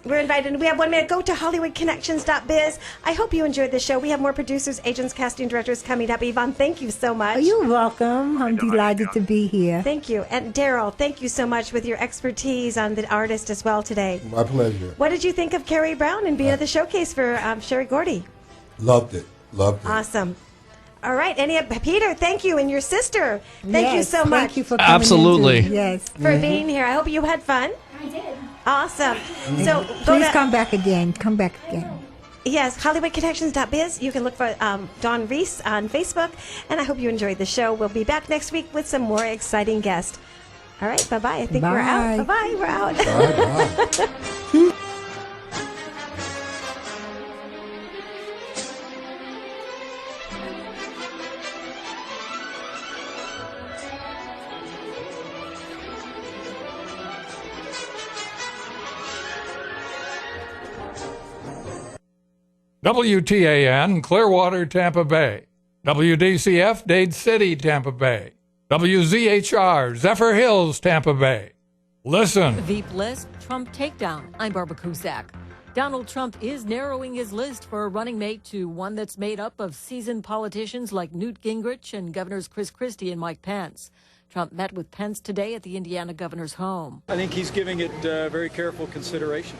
We're invited, and we have 1 minute. Go to HollywoodConnections.biz. I hope you enjoyed the show. We have more producers, agents, casting directors coming up. Yvonne, thank you so much. Oh, you're welcome. I'm delighted to be here. Thank you. And Daryl, thank you so much with your expertise on the artist as well today. My pleasure. What did you think of Carrie Brown and being at the showcase for Sherry Gordy? Loved it. Awesome. All right, Peter, thank you, and your sister. Thank you so much. Thank you for coming. Absolutely. For being here. I hope you had fun. I did. Awesome. So Please come back again. Come back again. Yes, HollywoodConnections.biz. You can look for Dawn Reese on Facebook, and I hope you enjoyed the show. We'll be back next week with some more exciting guests. All right, bye-bye. I think we're out. Bye-bye. We're out. Bye-bye. WTAN, Clearwater, Tampa Bay. WDCF, Dade City, Tampa Bay. WZHR, Zephyr Hills, Tampa Bay. Listen. Veep list, Trump takedown. I'm Barbara Cusack. Donald Trump is narrowing his list for a running mate to one that's made up of seasoned politicians like Newt Gingrich and Governors Chris Christie and Mike Pence. Trump met with Pence today at the Indiana governor's home. I think he's giving it very careful consideration.